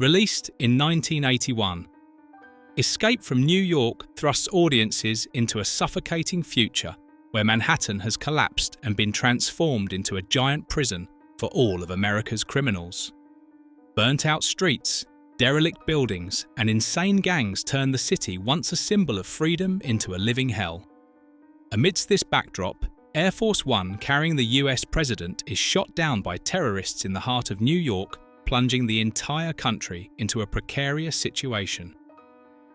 Released in 1981, Escape from New York thrusts audiences into a suffocating future where Manhattan has collapsed and been transformed into a giant prison for all of America's criminals. Burnt-out streets, derelict buildings, and insane gangs turn the city once a symbol of freedom into a living hell. Amidst this backdrop, Air Force One carrying the US president is shot down by terrorists in the heart of New York, plunging the entire country into a precarious situation.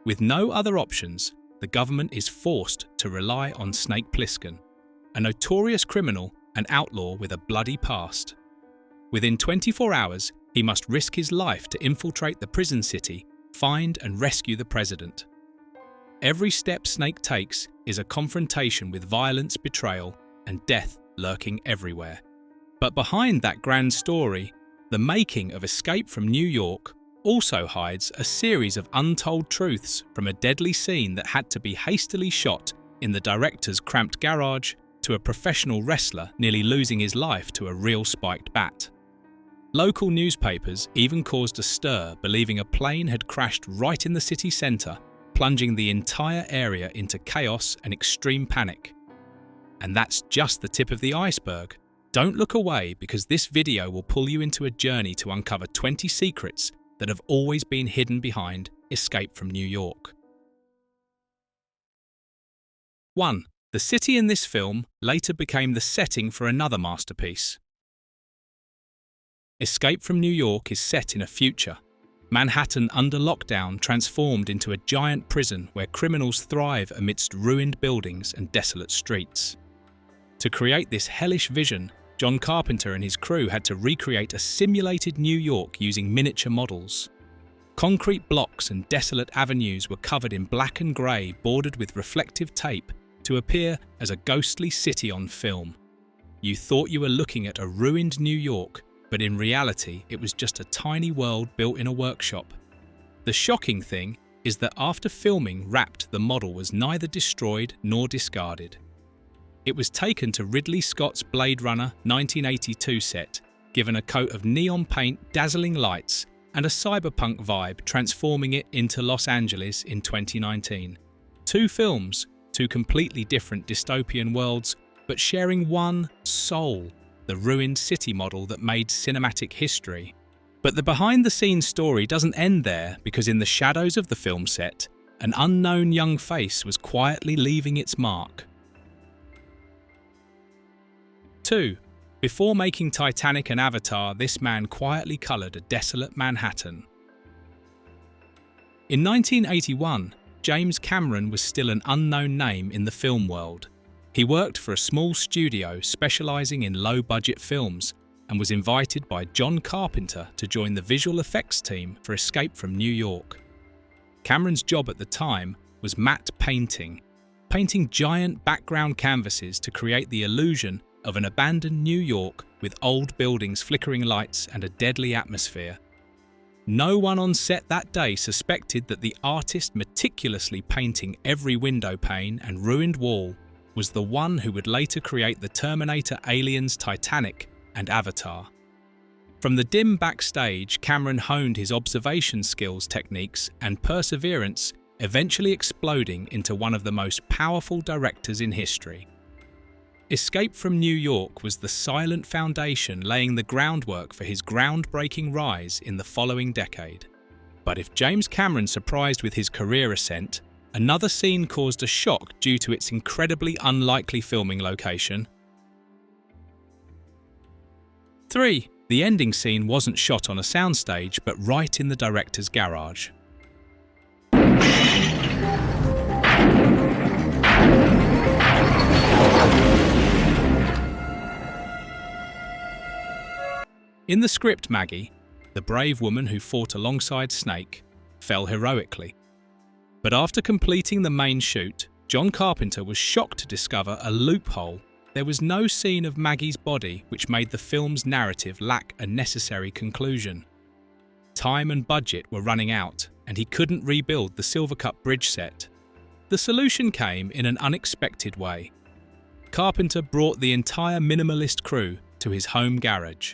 With no other options, the government is forced to rely on Snake Plissken, a notorious criminal and outlaw with a bloody past. Within 24 hours, he must risk his life to infiltrate the prison city, find and rescue the president. Every step Snake takes is a confrontation with violence, betrayal, and death lurking everywhere. But behind that grand story, the making of Escape from New York also hides a series of untold truths, from a deadly scene that had to be hastily shot in the director's cramped garage to a professional wrestler nearly losing his life to a real spiked bat. Local newspapers even caused a stir, believing a plane had crashed right in the city centre, plunging the entire area into chaos and extreme panic. And that's just the tip of the iceberg. Don't look away, because this video will pull you into a journey to uncover 20 secrets that have always been hidden behind Escape from New York. 1. The city in this film later became the setting for another masterpiece. Escape from New York is set in a future. Manhattan under lockdown transformed into a giant prison where criminals thrive amidst ruined buildings and desolate streets. To create this hellish vision, John Carpenter and his crew had to recreate a simulated New York using miniature models. Concrete blocks and desolate avenues were covered in black and grey, bordered with reflective tape to appear as a ghostly city on film. You thought you were looking at a ruined New York, but in reality it was just a tiny world built in a workshop. The shocking thing is that after filming wrapped, the model was neither destroyed nor discarded. It was taken to Ridley Scott's Blade Runner 1982 set, given a coat of neon paint, dazzling lights, and a cyberpunk vibe, transforming it into Los Angeles in 2019. Two films, two completely different dystopian worlds, but sharing one soul, the ruined city model that made cinematic history. But the behind-the-scenes story doesn't end there, because in the shadows of the film set, an unknown young face was quietly leaving its mark. 2. Before making Titanic and Avatar, this man quietly coloured a desolate Manhattan. In 1981, James Cameron was still an unknown name in the film world. He worked for a small studio specialising in low-budget films and was invited by John Carpenter to join the visual effects team for Escape from New York. Cameron's job at the time was matte painting giant background canvases to create the illusion of an abandoned New York with old buildings, flickering lights, and a deadly atmosphere. No one on set that day suspected that the artist meticulously painting every window pane and ruined wall was the one who would later create the Terminator, Aliens, Titanic, and Avatar. From the dim backstage, Cameron honed his observation skills, techniques, and perseverance, eventually exploding into one of the most powerful directors in history. Escape from New York was the silent foundation laying the groundwork for his groundbreaking rise in the following decade. But if James Cameron surprised with his career ascent, another scene caused a shock due to its incredibly unlikely filming location. 3. The ending scene wasn't shot on a soundstage, but right in the director's garage. In the script, Maggie, the brave woman who fought alongside Snake, fell heroically. But after completing the main shoot, John Carpenter was shocked to discover a loophole. There was no scene of Maggie's body, which made the film's narrative lack a necessary conclusion. Time and budget were running out, and he couldn't rebuild the Silvercup Bridge set. The solution came in an unexpected way. Carpenter brought the entire minimalist crew to his home garage.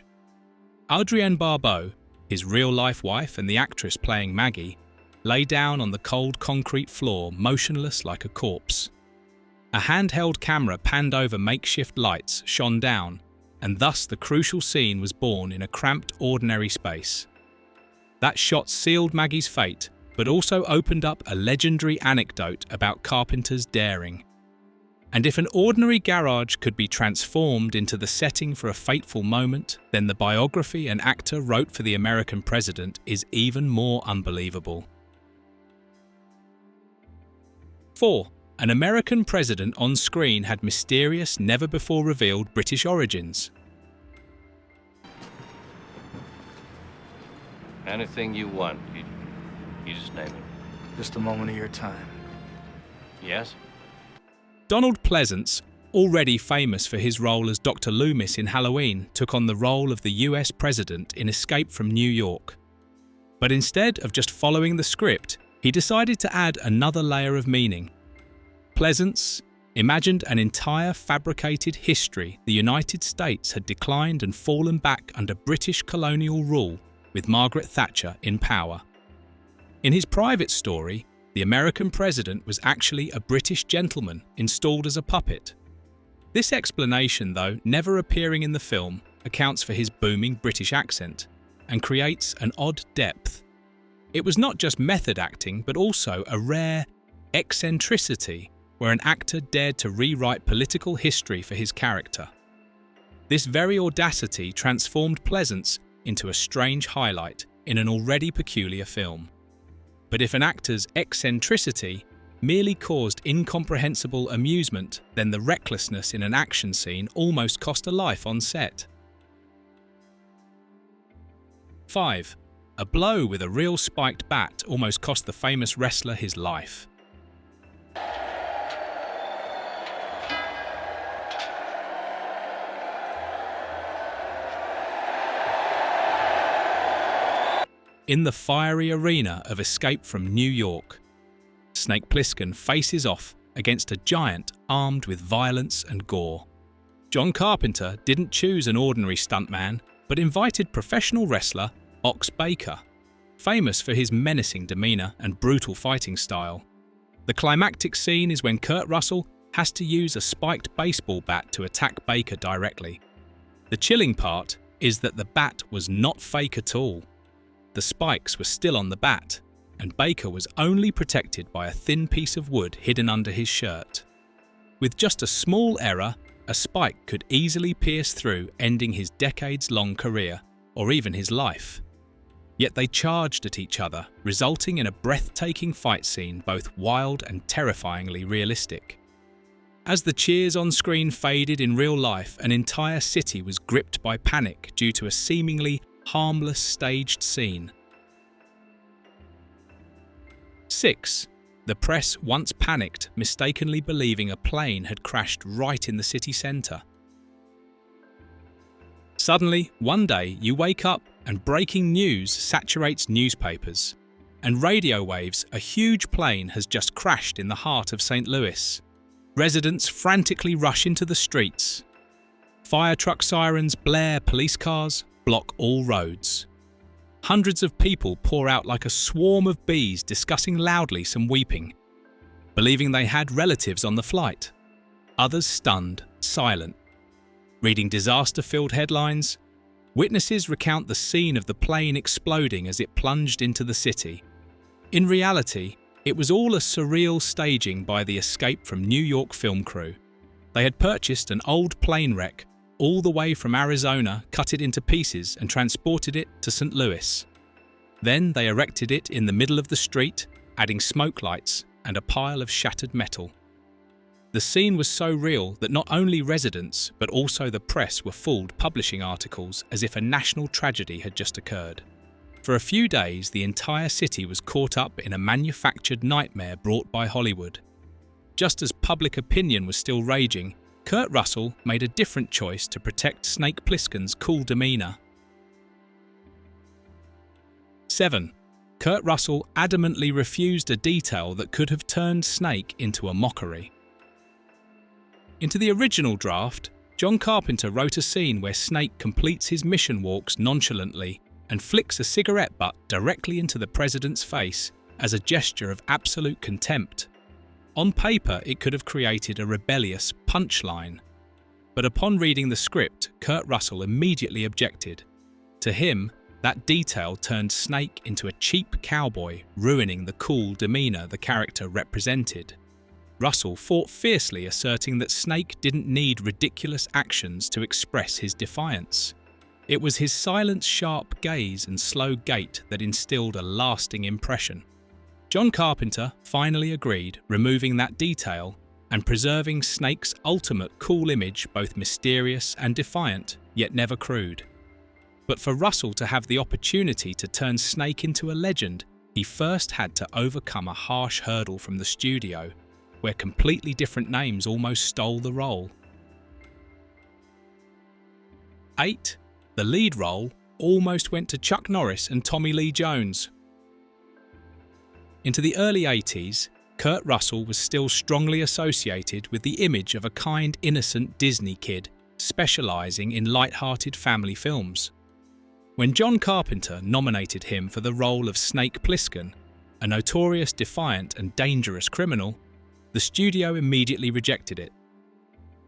Adrienne Barbeau, his real-life wife and the actress playing Maggie, lay down on the cold concrete floor, motionless like a corpse. A handheld camera panned over makeshift lights shone down, and thus the crucial scene was born in a cramped, ordinary space. That shot sealed Maggie's fate, but also opened up a legendary anecdote about Carpenter's daring. And if an ordinary garage could be transformed into the setting for a fateful moment, then the biography an actor wrote for the American president is even more unbelievable. 4. An American president on screen had mysterious, never-before-revealed British origins. Anything you want, you just name it. Just a moment of your time. Yes? Donald Pleasance, already famous for his role as Dr. Loomis in Halloween, took on the role of the US president in Escape from New York. But instead of just following the script, he decided to add another layer of meaning. Pleasance imagined an entire fabricated history the United States had declined and fallen back under British colonial rule, with Margaret Thatcher in power. In his private story, the American president was actually a British gentleman installed as a puppet. This explanation, though never appearing in the film, accounts for his booming British accent and creates an odd depth. It was not just method acting, but also a rare eccentricity where an actor dared to rewrite political history for his character. This very audacity transformed Pleasance into a strange highlight in an already peculiar film. But if an actor's eccentricity merely caused incomprehensible amusement, then the recklessness in an action scene almost cost a life on set. 5. A blow with a real spiked bat almost cost the famous wrestler his life. In the fiery arena of Escape from New York, Snake Plissken faces off against a giant armed with violence and gore. John Carpenter didn't choose an ordinary stuntman, but invited professional wrestler Ox Baker, famous for his menacing demeanor and brutal fighting style. The climactic scene is when Kurt Russell has to use a spiked baseball bat to attack Baker directly. The chilling part is that the bat was not fake at all. The spikes were still on the bat, and Baker was only protected by a thin piece of wood hidden under his shirt. With just a small error, a spike could easily pierce through, ending his decades-long career, or even his life. Yet they charged at each other, resulting in a breathtaking fight scene both wild and terrifyingly realistic. As the cheers on screen faded in real life, an entire city was gripped by panic due to a seemingly harmless staged scene. 6. The press once panicked, mistakenly believing a plane had crashed right in the city centre. Suddenly, one day, you wake up and breaking news saturates newspapers. And radio waves, a huge plane has just crashed in the heart of St. Louis. Residents frantically rush into the streets. Fire truck sirens blare, police cars block all roads. Hundreds of people pour out like a swarm of bees, discussing loudly, some weeping, believing they had relatives on the flight. Others stunned, silent, reading disaster-filled headlines. Witnesses recount the scene of the plane exploding as it plunged into the city. In reality, it was all a surreal staging by the Escape from New York film crew. They had purchased an old plane wreck all the way from Arizona, cut it into pieces and transported it to St. Louis. Then they erected it in the middle of the street, adding smoke lights and a pile of shattered metal. The scene was so real that not only residents but also the press were fooled, publishing articles as if a national tragedy had just occurred. For a few days, the entire city was caught up in a manufactured nightmare brought by Hollywood. Just as public opinion was still raging, Kurt Russell made a different choice to protect Snake Plissken's cool demeanor. 7. Kurt Russell adamantly refused a detail that could have turned Snake into a mockery. Into the original draft, John Carpenter wrote a scene where Snake completes his mission walks nonchalantly and flicks a cigarette butt directly into the president's face as a gesture of absolute contempt. On paper, it could have created a rebellious punchline. But upon reading the script, Kurt Russell immediately objected. To him, that detail turned Snake into a cheap cowboy, ruining the cool demeanour the character represented. Russell fought fiercely, asserting that Snake didn't need ridiculous actions to express his defiance. It was his silent, sharp gaze and slow gait that instilled a lasting impression. John Carpenter finally agreed, removing that detail and preserving Snake's ultimate cool image, both mysterious and defiant, yet never crude. But for Russell to have the opportunity to turn Snake into a legend, he first had to overcome a harsh hurdle from the studio, where completely different names almost stole the role. 8. The lead role almost went to Chuck Norris and Tommy Lee Jones. Into the early 80s, Kurt Russell was still strongly associated with the image of a kind, innocent Disney kid, specialising in light-hearted family films. When John Carpenter nominated him for the role of Snake Plissken, a notorious, defiant and dangerous criminal, the studio immediately rejected it.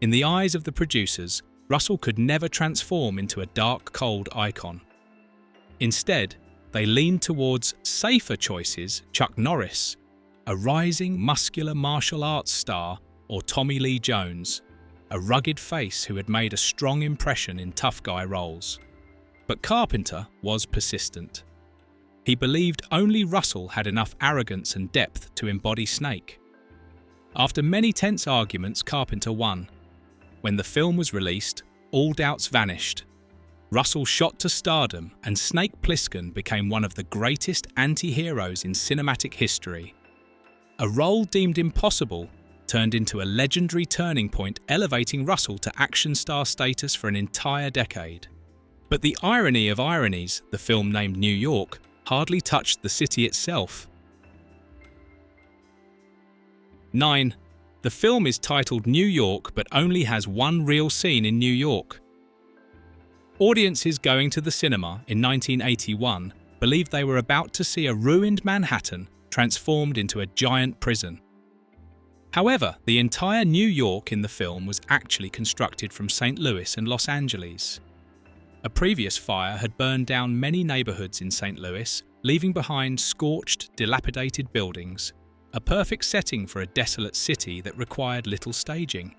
In the eyes of the producers, Russell could never transform into a dark, cold icon. Instead, they leaned towards safer choices: Chuck Norris, a rising, muscular martial arts star, or Tommy Lee Jones, a rugged face who had made a strong impression in tough guy roles. But Carpenter was persistent. He believed only Russell had enough arrogance and depth to embody Snake. After many tense arguments, Carpenter won. When the film was released, all doubts vanished. Russell shot to stardom, and Snake Plissken became one of the greatest anti-heroes in cinematic history. A role deemed impossible turned into a legendary turning point, elevating Russell to action star status for an entire decade. But the irony of ironies, the film named New York, hardly touched the city itself. 9. The film is titled New York but only has one real scene in New York. Audiences going to the cinema in 1981 believed they were about to see a ruined Manhattan transformed into a giant prison. However, the entire New York in the film was actually constructed from St. Louis and Los Angeles. A previous fire had burned down many neighborhoods in St. Louis, leaving behind scorched, dilapidated buildings, a perfect setting for a desolate city that required little staging.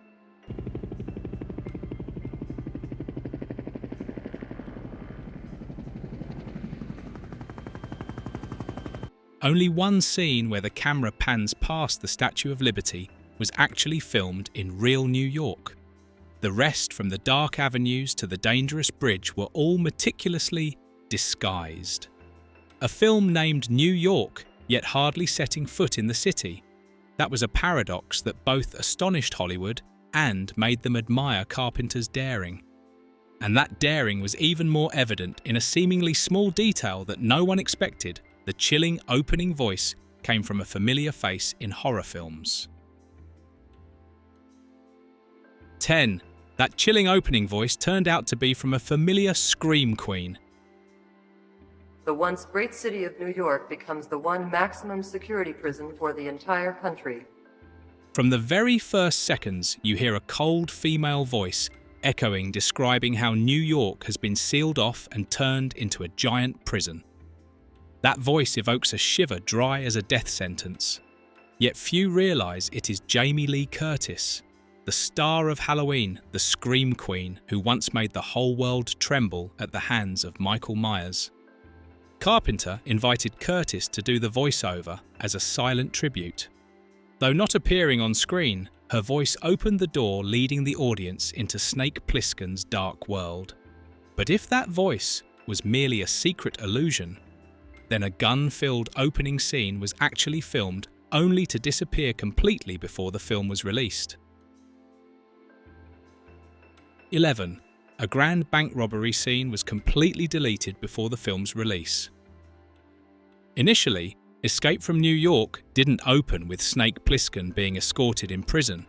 Only one scene where the camera pans past the Statue of Liberty was actually filmed in real New York. The rest, from the dark avenues to the dangerous bridge, were all meticulously disguised. A film named New York, yet hardly setting foot in the city. That was a paradox that both astonished Hollywood and made them admire Carpenter's daring. And that daring was even more evident in a seemingly small detail that no one expected. The chilling opening voice came from a familiar face in horror films. 10. That chilling opening voice turned out to be from a familiar scream queen. The once great city of New York becomes the one maximum security prison for the entire country. From the very first seconds, you hear a cold female voice echoing, describing how New York has been sealed off and turned into a giant prison. That voice evokes a shiver dry as a death sentence. Yet few realise it is Jamie Lee Curtis, the star of Halloween, the Scream Queen, who once made the whole world tremble at the hands of Michael Myers. Carpenter invited Curtis to do the voiceover as a silent tribute. Though not appearing on screen, her voice opened the door, leading the audience into Snake Plissken's dark world. But if that voice was merely a secret illusion, then a gun-filled opening scene was actually filmed only to disappear completely before the film was released. 11. A grand bank robbery scene was completely deleted before the film's release. Initially, Escape from New York didn't open with Snake Plissken being escorted in prison,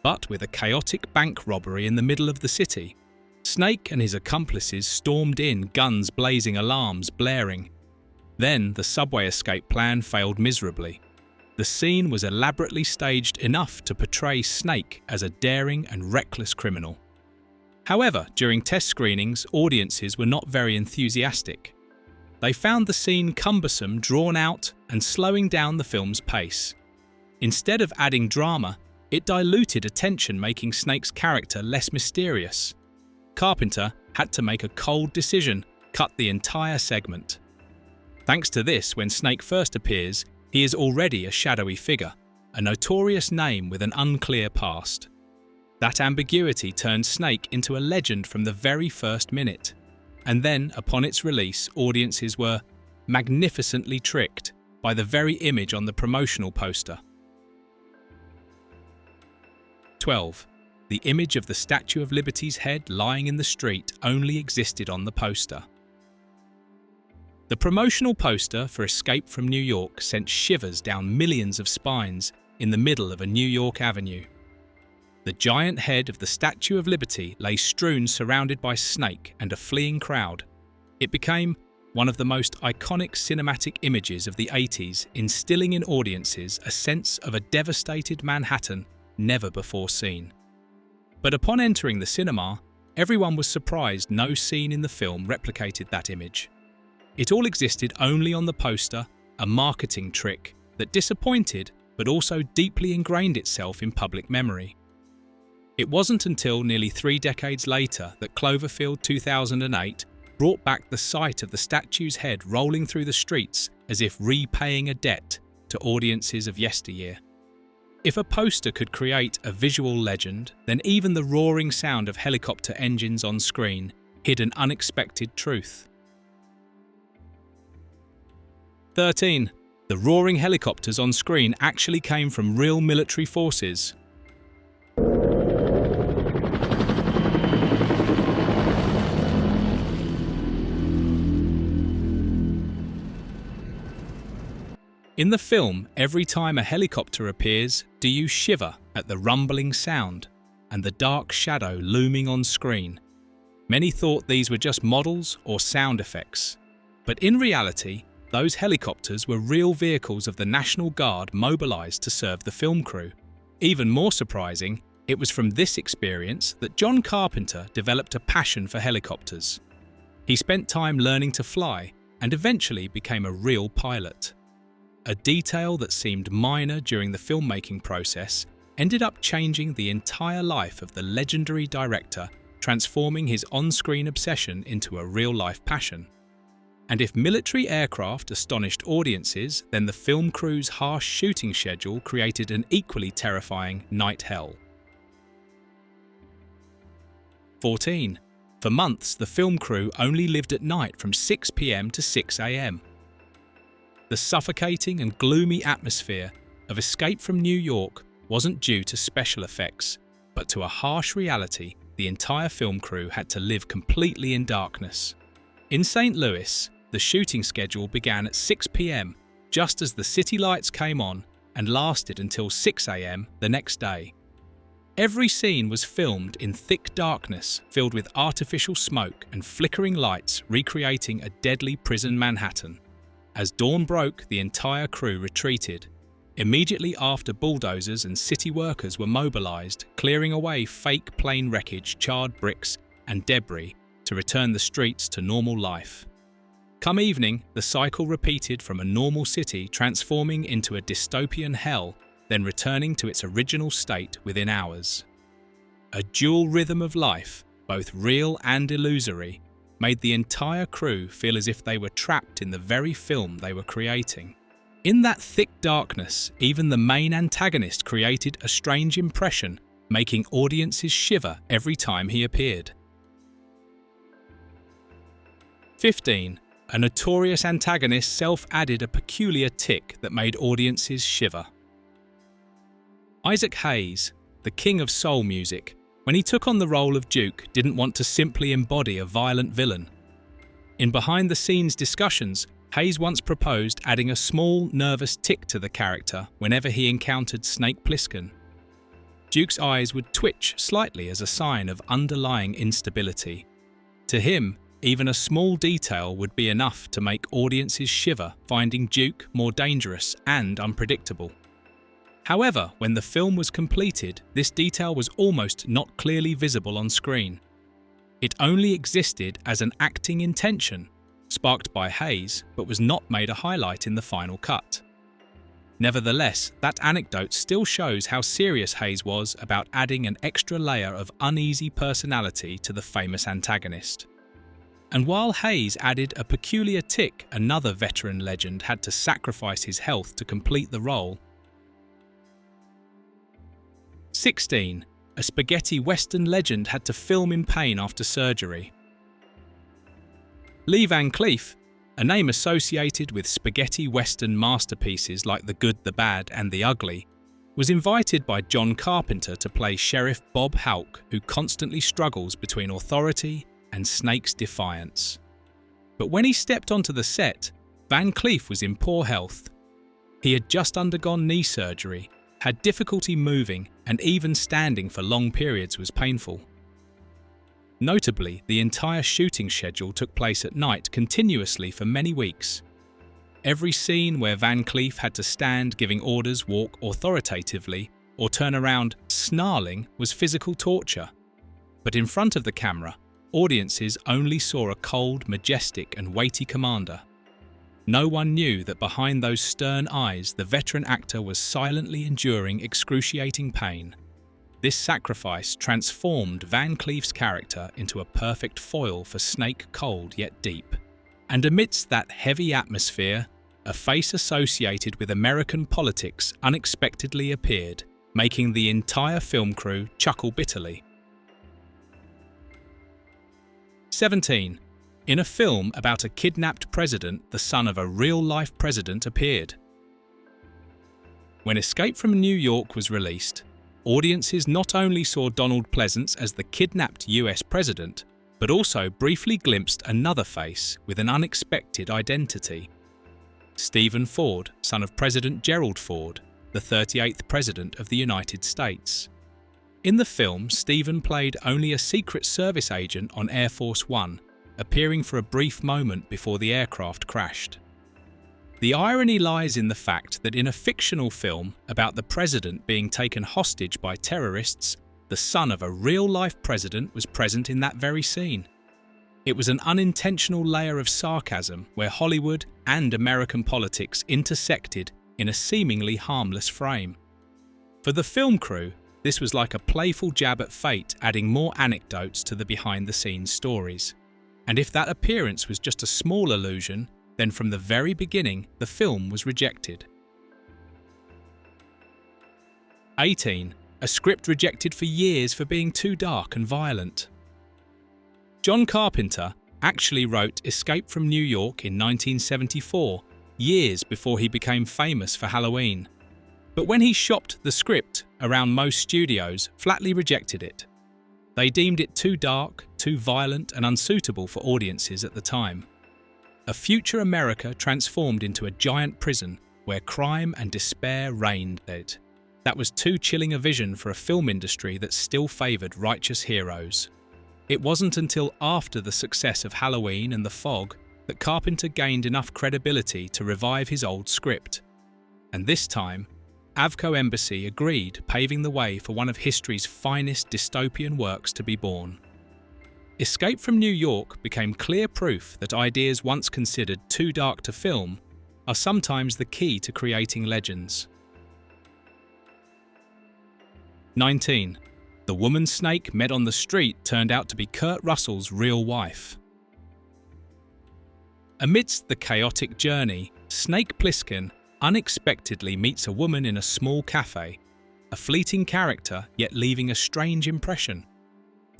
but with a chaotic bank robbery in the middle of the city. Snake and his accomplices stormed in, guns blazing, alarms blaring. Then the subway escape plan failed miserably. The scene was elaborately staged enough to portray Snake as a daring and reckless criminal. However, during test screenings, audiences were not very enthusiastic. They found the scene cumbersome, drawn out, and slowing down the film's pace. Instead of adding drama, it diluted attention, making Snake's character less mysterious. Carpenter had to make a cold decision: cut the entire segment. Thanks to this, when Snake first appears, he is already a shadowy figure, a notorious name with an unclear past. That ambiguity turned Snake into a legend from the very first minute. And then, upon its release, audiences were magnificently tricked by the very image on the promotional poster. 12. The image of the Statue of Liberty's head lying in the street only existed on the poster. The promotional poster for Escape from New York sent shivers down millions of spines in the middle of a New York avenue. The giant head of the Statue of Liberty lay strewn, surrounded by Snake and a fleeing crowd. It became one of the most iconic cinematic images of the 80s, instilling in audiences a sense of a devastated Manhattan never before seen. But upon entering the cinema, everyone was surprised no scene in the film replicated that image. It all existed only on the poster, a marketing trick that disappointed but also deeply ingrained itself in public memory. It wasn't until nearly 3 decades later that Cloverfield 2008 brought back the sight of the statue's head rolling through the streets as if repaying a debt to audiences of yesteryear. If a poster could create a visual legend, then even the roaring sound of helicopter engines on screen hid an unexpected truth. 13. The roaring helicopters on screen actually came from real military forces. In the film, every time a helicopter appears, do you shiver at the rumbling sound and the dark shadow looming on screen? Many thought these were just models or sound effects, but in reality, those helicopters were real vehicles of the National Guard mobilized to serve the film crew. Even more surprising, it was from this experience that John Carpenter developed a passion for helicopters. He spent time learning to fly and eventually became a real pilot. A detail that seemed minor during the filmmaking process ended up changing the entire life of the legendary director, transforming his on-screen obsession into a real-life passion. And if military aircraft astonished audiences, then the film crew's harsh shooting schedule created an equally terrifying night hell. 14. For months, the film crew only lived at night from 6 p.m. to 6 a.m. The suffocating and gloomy atmosphere of Escape from New York wasn't due to special effects, but to a harsh reality. The entire film crew had to live completely in darkness. In St. Louis, the shooting schedule began at 6 p.m. just as the city lights came on and lasted until 6 a.m. the next day. Every scene was filmed in thick darkness, filled with artificial smoke and flickering lights, recreating a deadly prison Manhattan. As dawn broke, the entire crew retreated. Immediately after, bulldozers and city workers were mobilized, clearing away fake plane wreckage, charred bricks, and debris to return the streets to normal life. Come evening, the cycle repeated from a normal city transforming into a dystopian hell, then returning to its original state within hours. A dual rhythm of life, both real and illusory, made the entire crew feel as if they were trapped in the very film they were creating. In that thick darkness, even the main antagonist created a strange impression, making audiences shiver every time he appeared. 15. A notorious antagonist self-added a peculiar tick that made audiences shiver. Isaac Hayes, the king of soul music, when he took on the role of Duke, didn't want to simply embody a violent villain. In behind-the-scenes discussions, Hayes once proposed adding a small, nervous tick to the character whenever he encountered Snake Plissken. Duke's eyes would twitch slightly as a sign of underlying instability. To him, even a small detail would be enough to make audiences shiver, finding Duke more dangerous and unpredictable. However, when the film was completed, this detail was almost not clearly visible on screen. It only existed as an acting intention, sparked by Hayes, but was not made a highlight in the final cut. Nevertheless, that anecdote still shows how serious Hayes was about adding an extra layer of uneasy personality to the famous antagonist. And while Hayes added a peculiar tick another veteran legend had to sacrifice his health to complete the role. 16. A spaghetti western legend had to film in pain after surgery. Lee Van Cleef, a name associated with spaghetti western masterpieces like The Good, the Bad and the Ugly, was invited by John Carpenter to play Sheriff Bob Houck, who constantly struggles between authority and Snake's defiance. But when he stepped onto the set, Van Cleef was in poor health. He had just undergone knee surgery, had difficulty moving, and even standing for long periods was painful. Notably, the entire shooting schedule took place at night continuously for many weeks. Every scene where Van Cleef had to stand giving orders, walk authoritatively, or turn around snarling was physical torture. But in front of the camera, audiences only saw a cold, majestic and weighty commander. No one knew that behind those stern eyes the veteran actor was silently enduring excruciating pain. This sacrifice transformed Van Cleef's character into a perfect foil for Snake, cold yet deep. And amidst that heavy atmosphere, a face associated with American politics unexpectedly appeared, making the entire film crew chuckle bitterly. 17. In a film about a kidnapped president, the son of a real-life president appeared. When Escape from New York was released, audiences not only saw Donald Pleasance as the kidnapped US president, but also briefly glimpsed another face with an unexpected identity. Stephen Ford, son of President Gerald Ford, the 38th President of the United States. In the film, Stephen played only a Secret Service agent on Air Force One, appearing for a brief moment before the aircraft crashed. The irony lies in the fact that in a fictional film about the president being taken hostage by terrorists, the son of a real-life president was present in that very scene. It was an unintentional layer of sarcasm where Hollywood and American politics intersected in a seemingly harmless frame. For the film crew, this was like a playful jab at fate, adding more anecdotes to the behind-the-scenes stories. And if that appearance was just a small illusion, then from the very beginning, the film was rejected. 18. A script rejected for years for being too dark and violent. John Carpenter actually wrote Escape from New York in 1974, years before he became famous for Halloween. But when he shopped the script around most studios, flatly rejected it. They deemed it too dark, too violent and unsuitable for audiences at the time. A future America transformed into a giant prison where crime and despair reigned. That was too chilling a vision for a film industry that still favoured righteous heroes. It wasn't until after the success of Halloween and The Fog that Carpenter gained enough credibility to revive his old script. And this time, Avco Embassy agreed, paving the way for one of history's finest dystopian works to be born. Escape from New York became clear proof that ideas once considered too dark to film are sometimes the key to creating legends. 19. The woman Snake met on the street turned out to be Kurt Russell's real wife. Amidst the chaotic journey, Snake Plissken unexpectedly meets a woman in a small cafe, a fleeting character yet leaving a strange impression.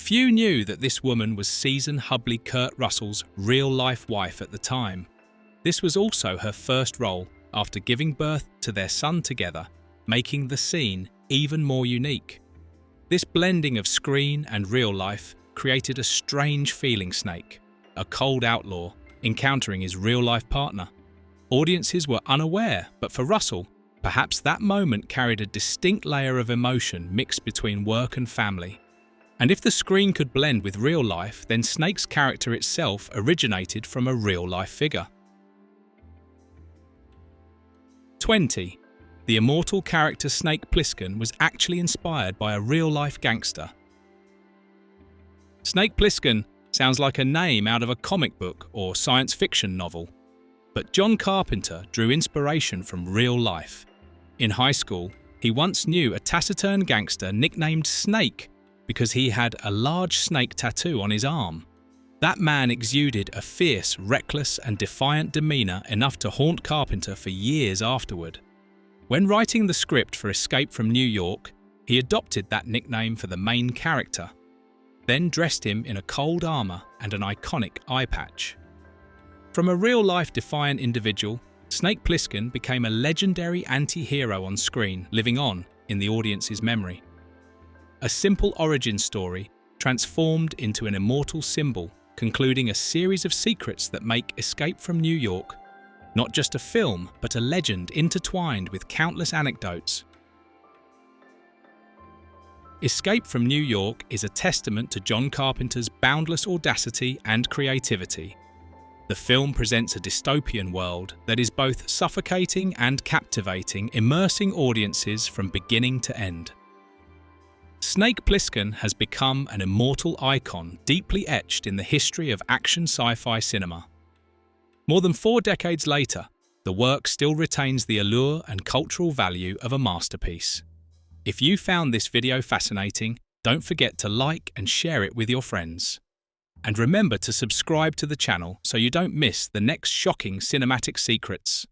Few knew that this woman was seasoned hubby Kurt Russell's real-life wife at the time. This was also her first role after giving birth to their son together, making the scene even more unique. This blending of screen and real life created a strange feeling Snake, a cold outlaw, encountering his real-life partner. Audiences were unaware, but for Russell, Perhaps that moment carried a distinct layer of emotion mixed between work and family. And if the screen could blend with real life, then Snake's character itself originated from a real-life figure. 20. The immortal character Snake Plissken was actually inspired by a real-life gangster. Snake Plissken sounds like a name out of a comic book or science fiction novel. But John Carpenter drew inspiration from real life. In high school, he once knew a taciturn gangster nicknamed Snake because he had a large snake tattoo on his arm. That man exuded a fierce, reckless, and defiant demeanor enough to haunt Carpenter for years afterward. When writing the script for Escape from New York, he adopted that nickname for the main character, then dressed him in a cold armor and an iconic eye patch. From a real-life defiant individual, Snake Plissken became a legendary anti-hero on screen, living on in the audience's memory. A simple origin story transformed into an immortal symbol, concluding a series of secrets that make Escape from New York not just a film, but a legend intertwined with countless anecdotes. Escape from New York is a testament to John Carpenter's boundless audacity and creativity. The film presents a dystopian world that is both suffocating and captivating, immersing audiences from beginning to end. Snake Plissken has become an immortal icon deeply etched in the history of action sci-fi cinema. More than 4 decades later, the work still retains the allure and cultural value of a masterpiece. If you found this video fascinating, don't forget to like and share it with your friends. And remember to subscribe to the channel so you don't miss the next shocking cinematic secrets.